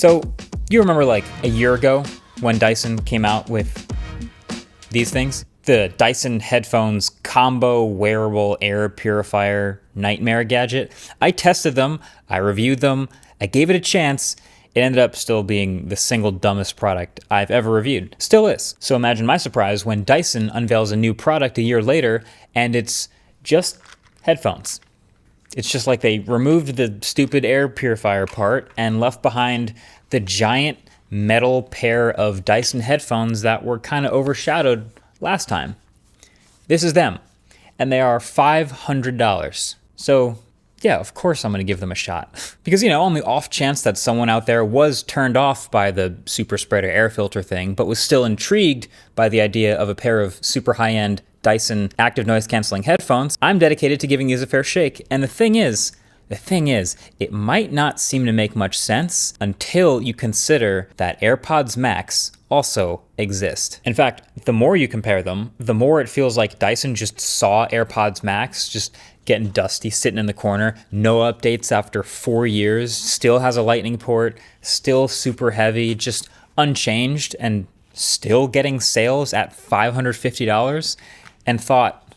So you remember like a year ago when Dyson came out with these things? The Dyson headphones combo wearable air purifier nightmare gadget. I tested them, I reviewed them, I gave it a chance. It ended up still being the single dumbest product I've ever reviewed. Still is. So imagine my surprise when Dyson unveils a new product a year later and it's just headphones. It's just like they removed the stupid air purifier part and left behind the giant metal pair of Dyson headphones that were kind of overshadowed last time. This is them, and they are $500. So yeah, of course I'm going to give them a shot. Because, on the off chance that someone out there was turned off by the super spreader air filter thing, but was still intrigued by the idea of a pair of super high-end Dyson active noise canceling headphones, I'm dedicated to giving these a fair shake. And the thing is, it might not seem to make much sense until you consider that Airpods Max also exist. In fact, the more you compare them, the more it feels like Dyson just saw Airpods Max just getting dusty, sitting in the corner, no updates after 4 years, still has a lightning port, still super heavy, just unchanged, and still getting sales at $550, and thought,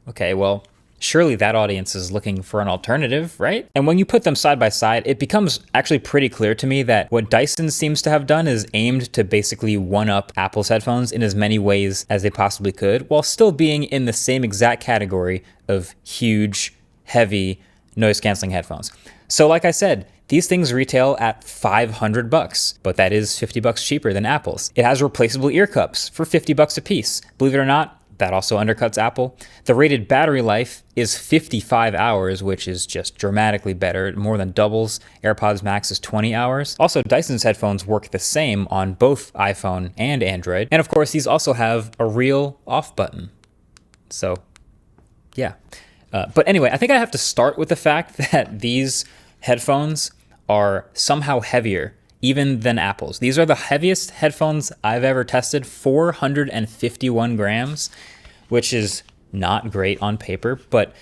okay, well, surely that audience is looking for an alternative, right? And when you put them side by side, it becomes actually pretty clear to me that what Dyson seems to have done is aimed to basically one-up Apple's headphones in as many ways as they possibly could, while still being in the same exact category of huge, heavy, noise-canceling headphones. So like I said, these things retail at $500, but that is $50 cheaper than Apple's. It has replaceable ear cups for $50 a piece. Believe it or not, that also undercuts Apple. The rated battery life is 55 hours, which is just dramatically better. It more than doubles AirPods Max is 20 hours. Also, Dyson's headphones work the same on both iPhone and Android. And of course, these also have a real off button. So, yeah. But anyway, I think I have to start with the fact that these headphones are somehow heavier even than Apple's. These are the heaviest headphones I've ever tested, 451 grams, which is not great on paper, but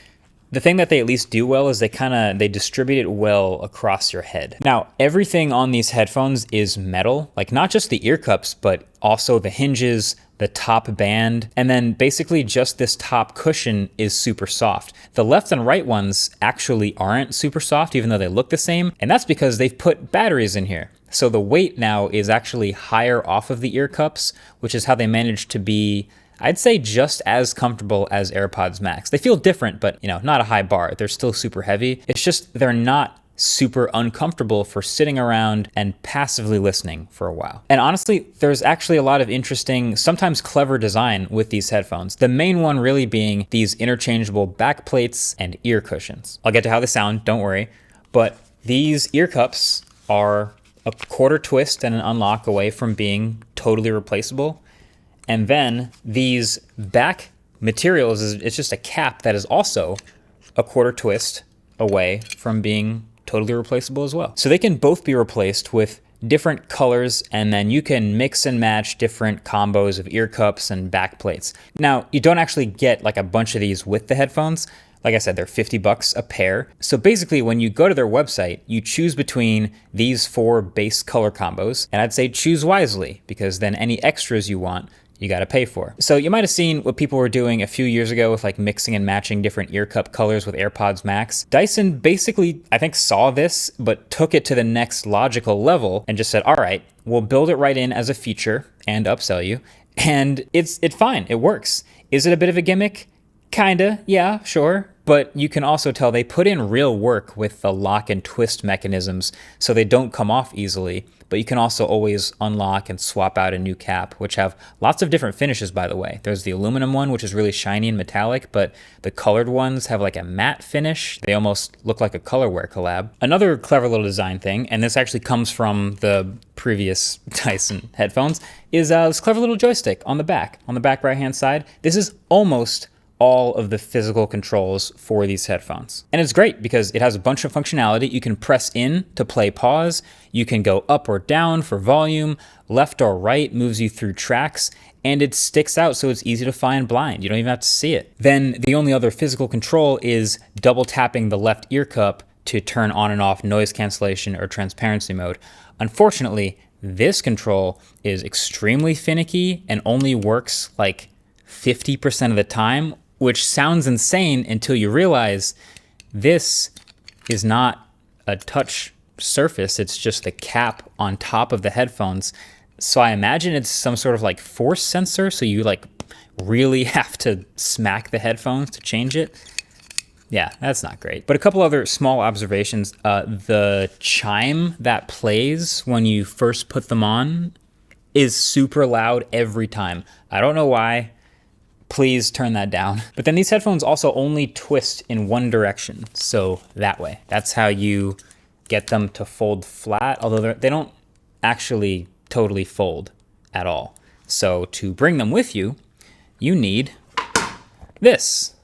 the thing that they at least do well is they distribute it well across your head. Now, everything on these headphones is metal, like not just the ear cups, but also the hinges, the top band, and then basically just this top cushion is super soft. The left and right ones actually aren't super soft, even though they look the same, and that's because they've put batteries in here. So the weight now is actually higher off of the ear cups, which is how they managed to be, I'd say, just as comfortable as AirPods Max. They feel different, but not a high bar. They're still super heavy. It's just they're not super uncomfortable for sitting around and passively listening for a while. And honestly, there's actually a lot of interesting, sometimes clever design with these headphones. The main one really being these interchangeable back plates and ear cushions. I'll get to how they sound, don't worry. But these ear cups are a quarter twist and an unlock away from being totally replaceable. And then these back materials, it's just a cap that is also a quarter twist away from being totally replaceable as well. So they can both be replaced with different colors, and then you can mix and match different combos of ear cups and back plates. Now, you don't actually get like a bunch of these with the headphones. Like I said, they're $50 a pair. So basically, when you go to their website, you choose between these 4 base color combos, and I'd say choose wisely, because then any extras you want, you got to pay for. So you might have seen what people were doing a few years ago with like mixing and matching different ear cup colors with AirPods Max. Dyson basically, I think, saw this, but took it to the next logical level and just said, all right, we'll build it right in as a feature and upsell you. And it's fine. It works. Is it a bit of a gimmick? Kinda, yeah, sure. But you can also tell they put in real work with the lock and twist mechanisms so they don't come off easily. But you can also always unlock and swap out a new cap, which have lots of different finishes, by the way. There's the aluminum one, which is really shiny and metallic, but the colored ones have like a matte finish. They almost look like a colorware collab. Another clever little design thing, and this actually comes from the previous Dyson headphones, is this clever little joystick on the back right-hand side. This is almost all of the physical controls for these headphones. And it's great because it has a bunch of functionality. You can press in to play pause. You can go up or down for volume. Left or right moves you through tracks. And it sticks out so it's easy to find blind. You don't even have to see it. Then the only other physical control is double tapping the left ear cup to turn on and off noise cancellation or transparency mode. Unfortunately, this control is extremely finicky and only works like 50% of the time, which sounds insane until you realize this is not a touch surface. It's just the cap on top of the headphones. So I imagine it's some sort of like force sensor. So you like really have to smack the headphones to change it. Yeah, that's not great. But a couple other small observations. The chime that plays when you first put them on is super loud every time. I don't know why. Please turn that down. But then these headphones also only twist in one direction. So that way. That's how you get them to fold flat, although they don't actually totally fold at all. So to bring them with you, you need this.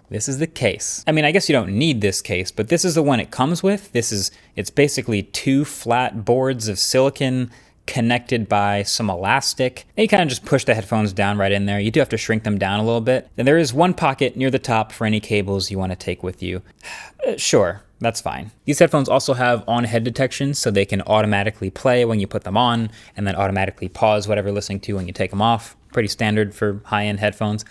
This is the case. I mean, I guess you don't need this case, but this is the one it comes with. It's basically 2 flat boards of silicon connected by some elastic. And you kind of just push the headphones down right in there. You do have to shrink them down a little bit. And there is one pocket near the top for any cables you want to take with you. Sure, that's fine. These headphones also have on-head detection, so they can automatically play when you put them on and then automatically pause whatever you're listening to when you take them off. Pretty standard for high-end headphones.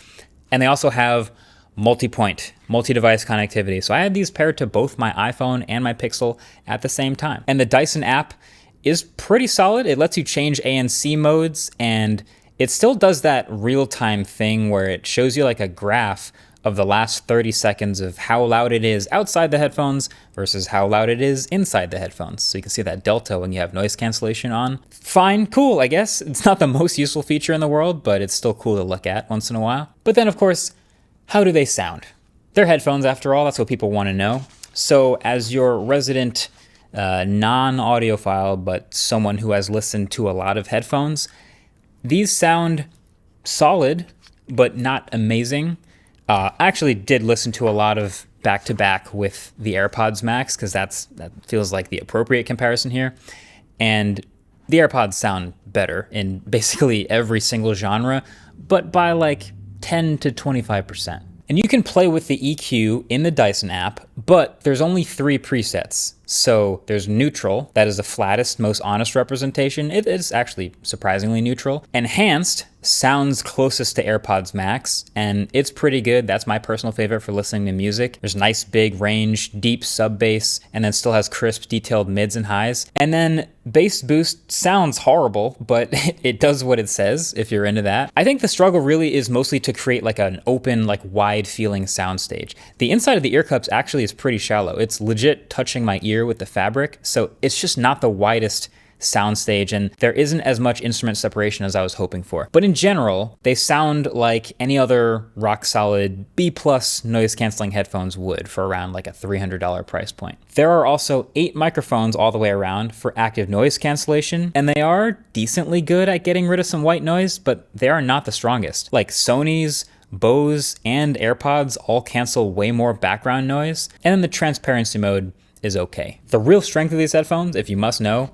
And they also have multi-point, multi-device connectivity. So I had these paired to both my iPhone and my Pixel at the same time. And the Dyson app is pretty solid. It lets you change ANC modes, and it still does that real-time thing where it shows you like a graph of the last 30 seconds of how loud it is outside the headphones versus how loud it is inside the headphones. So you can see that delta when you have noise cancellation on. Fine, cool, I guess. It's not the most useful feature in the world, but it's still cool to look at once in a while. But then, of course, how do they sound? They're headphones after all, that's what people want to know. So as your resident non-audiophile, but someone who has listened to a lot of headphones, these sound solid, but not amazing. I actually did listen to a lot of back-to-back with the Airpods Max, because that feels like the appropriate comparison here. And the AirPods sound better in basically every single genre, but by like 10 to 25%. And you can play with the EQ in the Dyson app, but there's only 3 presets. So there's neutral, that is the flattest, most honest representation. It is actually surprisingly neutral. Enhanced sounds closest to AirPods Max, and it's pretty good. That's my personal favorite for listening to music. There's nice big range, deep sub bass, and then still has crisp, detailed mids and highs. And then bass boost sounds horrible, but it does what it says if you're into that. I think the struggle really is mostly to create like an open, like wide feeling soundstage. The inside of the ear cups actually is pretty shallow. It's legit touching my ear with the fabric, so it's just not the widest soundstage, and there isn't as much instrument separation as I was hoping for. But in general, they sound like any other rock solid B+ noise canceling headphones would for around like a $300 price point. There are also 8 microphones all the way around for active noise cancellation, and they are decently good at getting rid of some white noise, but they are not the strongest. Like Sony's, Bose, and AirPods all cancel way more background noise, and then the transparency mode is okay. The real strength of these headphones, if you must know,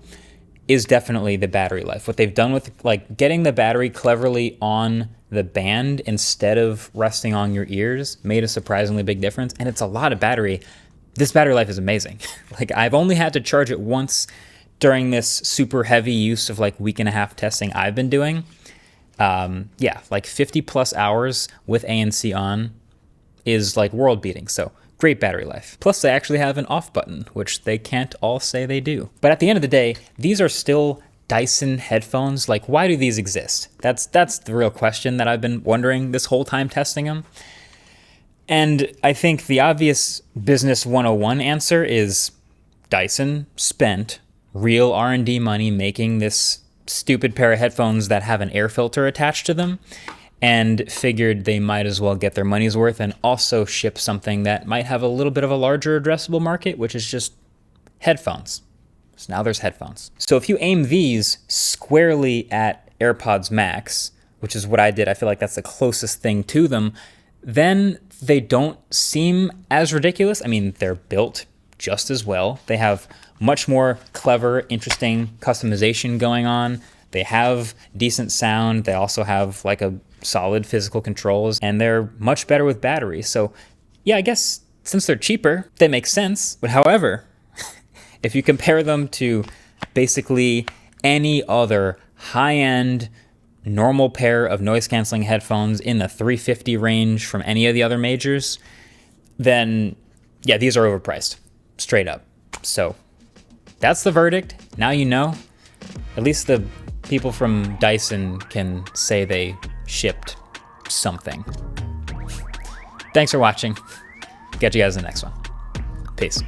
is definitely the battery life. What they've done with like getting the battery cleverly on the band instead of resting on your ears made a surprisingly big difference, and it's a lot of battery. This battery life is amazing. Like I've only had to charge it once during this super heavy use of like week and a half testing I've been doing. Yeah, like 50+ hours with ANC on is like world beating. So great battery life. Plus they actually have an off button, which they can't all say they do. But at the end of the day, these are still Dyson headphones. Like, why do these exist? That's the real question that I've been wondering this whole time testing them. And I think the obvious business 101 answer is Dyson spent real R&D money making this stupid pair of headphones that have an air filter attached to them, and figured they might as well get their money's worth and also ship something that might have a little bit of a larger addressable market, which is just headphones. So now there's headphones. So if you aim these squarely at AirPods Max, which is what I did, I feel like that's the closest thing to them, then they don't seem as ridiculous. I mean, they're built just as well. They have much more clever, interesting customization going on. They have decent sound. They also have like a solid physical controls, and they're much better with batteries. So yeah, I guess since they're cheaper, they make sense. But however, if you compare them to basically any other high-end normal pair of noise-canceling headphones in the $350 range from any of the other majors, then yeah, these are overpriced, straight up. So that's the verdict. Now you know. At least the people from Dyson can say they shipped something. Thanks for watching. Catch you guys in the next one. Peace.